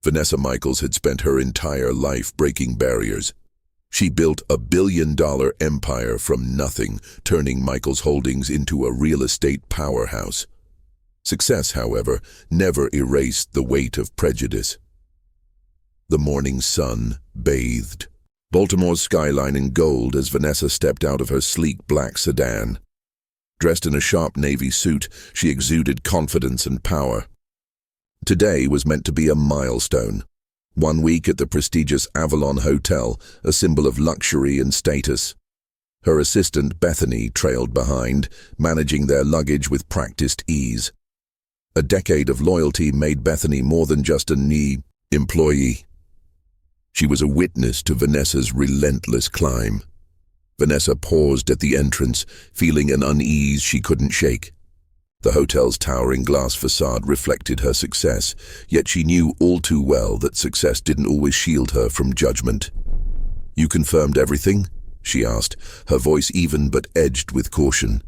Vanessa Michaels had spent her entire life breaking barriers. She built a billion-dollar empire from nothing, turning Michaels Holdings into a real estate powerhouse. Success, however, never erased the weight of prejudice. The morning sun bathed Baltimore's skyline in gold as Vanessa stepped out of her sleek black sedan. Dressed in a sharp navy suit, she exuded confidence and power. Today was meant to be a milestone. 1 week at the prestigious Avalon Hotel, a symbol of luxury and status. Her assistant, Bethany, trailed behind, managing their luggage with practiced ease. A decade of loyalty made Bethany more than just a employee. She was a witness to Vanessa's relentless climb. Vanessa paused at the entrance, feeling an unease she couldn't shake. The hotel's towering glass facade reflected her success, yet she knew all too well that success didn't always shield her from judgment. "You confirmed everything?" she asked, her voice even but edged with caution.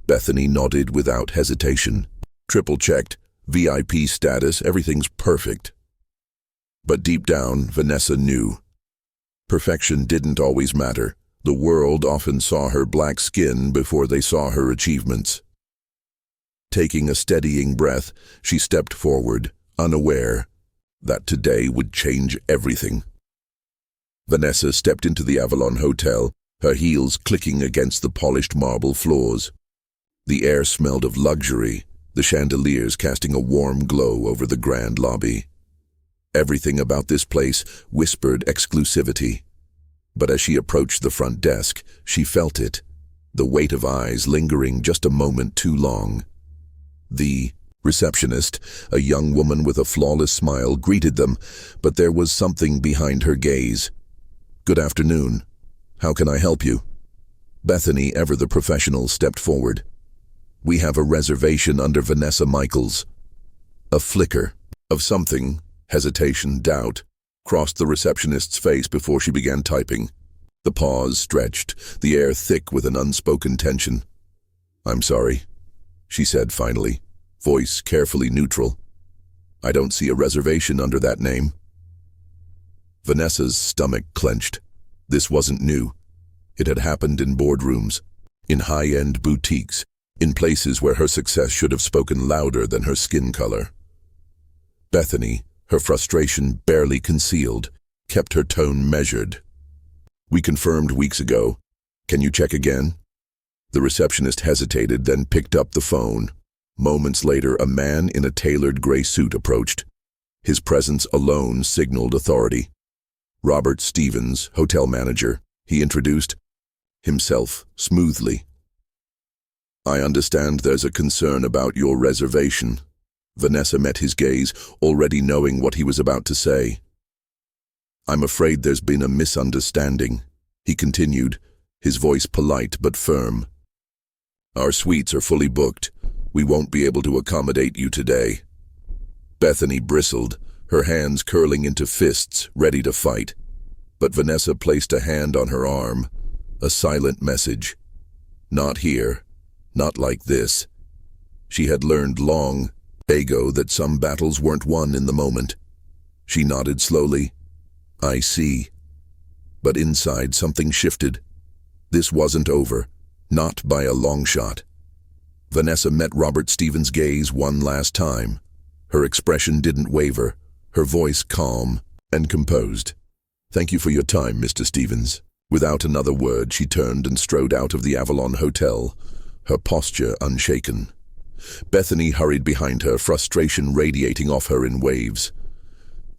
Bethany nodded without hesitation. "Triple-checked, VIP status, everything's perfect." But deep down, Vanessa knew. Perfection didn't always matter. The world often saw her black skin before they saw her achievements. Taking a steadying breath, she stepped forward, unaware that today would change everything. Vanessa stepped into the Avalon Hotel, her heels clicking against the polished marble floors. The air smelled of luxury, the chandeliers casting a warm glow over the grand lobby. Everything about this place whispered exclusivity. But as she approached the front desk, she felt it, the weight of eyes lingering just a moment too long. The receptionist, a young woman with a flawless smile, greeted them, but there was something behind her gaze. "Good afternoon. How can I help you?" Bethany, ever the professional, stepped forward. "We have a reservation under Vanessa Michaels." A flicker of something, hesitation, doubt, crossed the receptionist's face before she began typing. The pause stretched, the air thick with an unspoken tension. "I'm sorry," she said finally, voice carefully neutral. "I don't see a reservation under that name." Vanessa's stomach clenched. This wasn't new. It had happened in boardrooms, in high-end boutiques, in places where her success should have spoken louder than her skin color. Bethany, her frustration barely concealed, kept her tone measured. "We confirmed weeks ago. Can you check again?" The receptionist hesitated, then picked up the phone. Moments later, a man in a tailored gray suit approached. His presence alone signaled authority. "Robert Stevens, hotel manager," he introduced himself smoothly. "I understand there's a concern about your reservation." Vanessa met his gaze, already knowing what he was about to say. "I'm afraid there's been a misunderstanding," he continued, his voice polite but firm. "Our suites are fully booked. We won't be able to accommodate you today." Bethany bristled, her hands curling into fists, ready to fight. But Vanessa placed a hand on her arm, a silent message. Not here, not like this. She had learned long ago that some battles weren't won in the moment. She nodded slowly. "I see." But inside something shifted. This wasn't over, not by a long shot. Vanessa met Robert Stevens' gaze one last time. Her expression didn't waver, her voice calm and composed. "Thank you for your time, Mr. Stevens." Without another word, she turned and strode out of the Avalon Hotel, her posture unshaken. Bethany hurried behind her, frustration radiating off her in waves.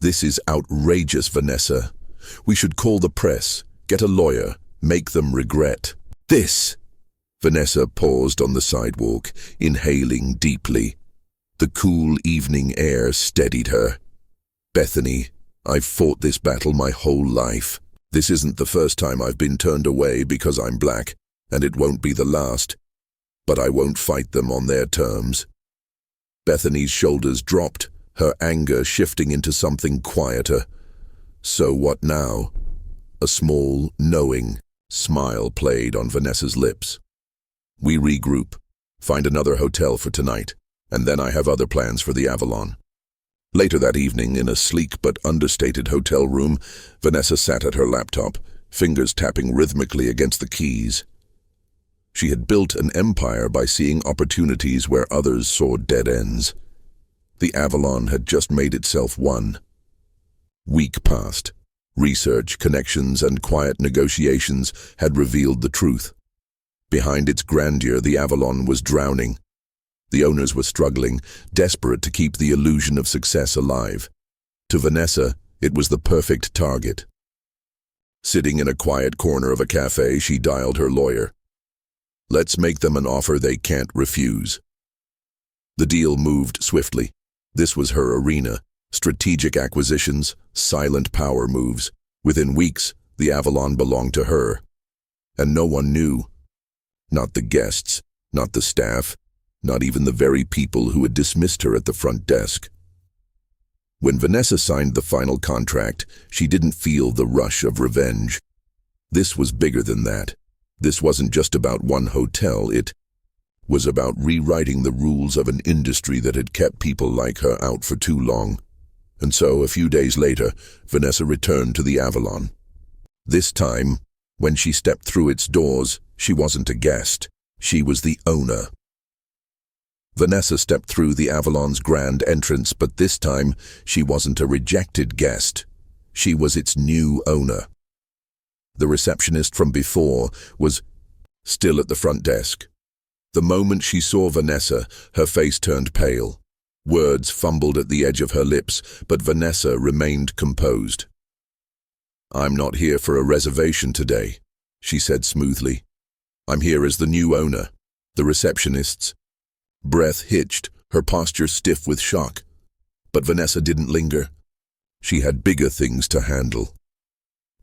"This is outrageous, Vanessa. We should call the press, get a lawyer, make them regret this." Vanessa paused on the sidewalk, inhaling deeply. The cool evening air steadied her. "Bethany, I've fought this battle my whole life. This isn't the first time I've been turned away because I'm black, and it won't be the last. But I won't fight them on their terms." Bethany's shoulders dropped, her anger shifting into something quieter. "So what now?" A small, knowing smile played on Vanessa's lips. "We regroup, find another hotel for tonight, and then I have other plans for the Avalon." Later that evening, in a sleek but understated hotel room, Vanessa sat at her laptop, fingers tapping rhythmically against the keys. She had built an empire by seeing opportunities where others saw dead ends. The Avalon had just made itself one. Week passed. Research, connections, and quiet negotiations had revealed the truth. Behind its grandeur, the Avalon was drowning. The owners were struggling, desperate to keep the illusion of success alive. To Vanessa, it was the perfect target. Sitting in a quiet corner of a cafe, she dialed her lawyer. Let's make them an offer they can't refuse. The deal moved swiftly. This was her arena. Strategic acquisitions, silent power moves. Within weeks, the Avalon belonged to her. And no one knew. Not the guests, not the staff, not even the very people who had dismissed her at the front desk. When Vanessa signed the final contract, she didn't feel the rush of revenge. This was bigger than that. This wasn't just about one hotel, it was about rewriting the rules of an industry that had kept people like her out for too long. And so, a few days later, Vanessa returned to the Avalon. This time, when she stepped through its doors, she wasn't a guest, she was the owner. Vanessa stepped through the Avalon's grand entrance, but this time, she wasn't a rejected guest. She was its new owner. The receptionist from before was still at the front desk. The moment she saw Vanessa, her face turned pale. Words fumbled at the edge of her lips, but Vanessa remained composed. I'm not here for a reservation today, she said smoothly. I'm here as the new owner. The receptionist's breath hitched, her posture stiff with shock. But Vanessa didn't linger. She had bigger things to handle.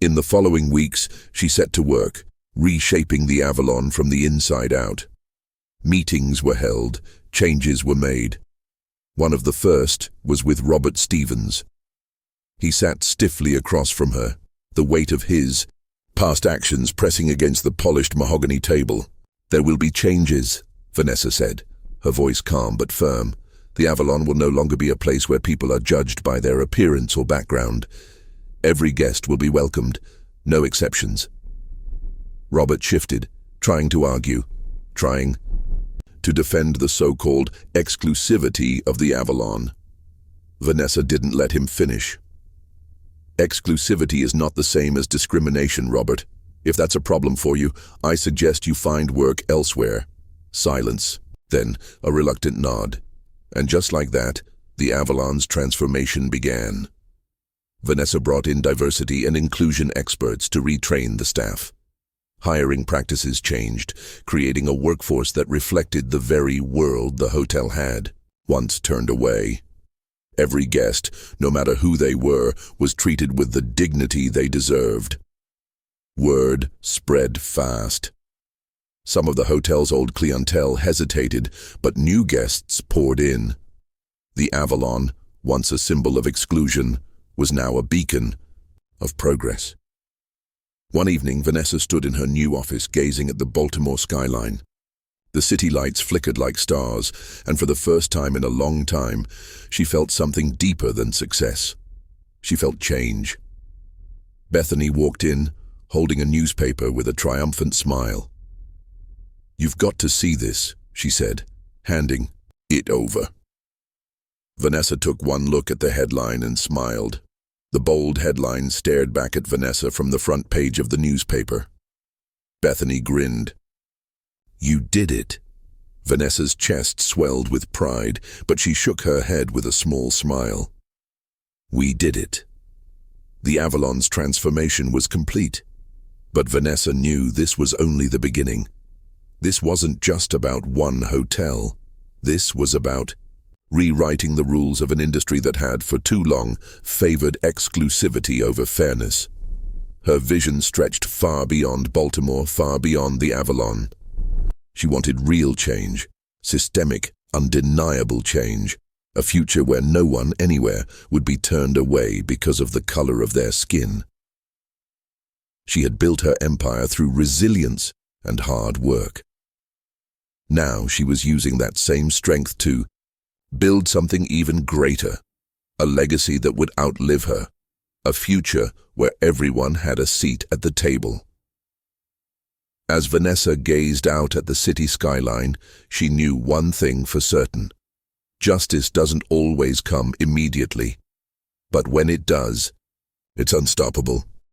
In the following weeks, she set to work, reshaping the Avalon from the inside out. Meetings were held, changes were made. One of the first was with Robert Stevens. He sat stiffly across from her, the weight of his past actions pressing against the polished mahogany table. There will be changes, Vanessa said, her voice calm but firm. The Avalon will no longer be a place where people are judged by their appearance or background. Every guest will be welcomed, no exceptions. Robert shifted, trying to argue, trying to defend the so-called exclusivity of the Avalon. Vanessa didn't let him finish. Exclusivity is not the same as discrimination, Robert. If that's a problem for you, I suggest you find work elsewhere. Silence, then a reluctant nod. And just like that, the Avalon's transformation began. Vanessa brought in diversity and inclusion experts to retrain the staff. Hiring practices changed, creating a workforce that reflected the very world the hotel had once turned away. Every guest, no matter who they were, was treated with the dignity they deserved. Word spread fast. Some of the hotel's old clientele hesitated, but new guests poured in. The Avalon, once a symbol of exclusion, was now a beacon of progress. One evening, Vanessa stood in her new office gazing at the Baltimore skyline. The city lights flickered like stars, and for the first time in a long time, she felt something deeper than success. She felt change. Bethany walked in, holding a newspaper with a triumphant smile. You've got to see this, she said, handing it over. Vanessa took one look at the headline and smiled. The bold headline stared back at Vanessa from the front page of the newspaper. Bethany grinned. You did it. Vanessa's chest swelled with pride, but she shook her head with a small smile. We did it. The Avalon's transformation was complete. But Vanessa knew this was only the beginning. This wasn't just about one hotel. This was about rewriting the rules of an industry that had, for too long, favored exclusivity over fairness. Her vision stretched far beyond Baltimore, far beyond the Avalon. She wanted real change, systemic, undeniable change, a future where no one, anywhere, would be turned away because of the color of their skin. She had built her empire through resilience and hard work. Now she was using that same strength to build something even greater, a legacy that would outlive her, a future where everyone had a seat at the table. As Vanessa gazed out at the city skyline, she knew one thing for certain. Justice doesn't always come immediately, but when it does, it's unstoppable.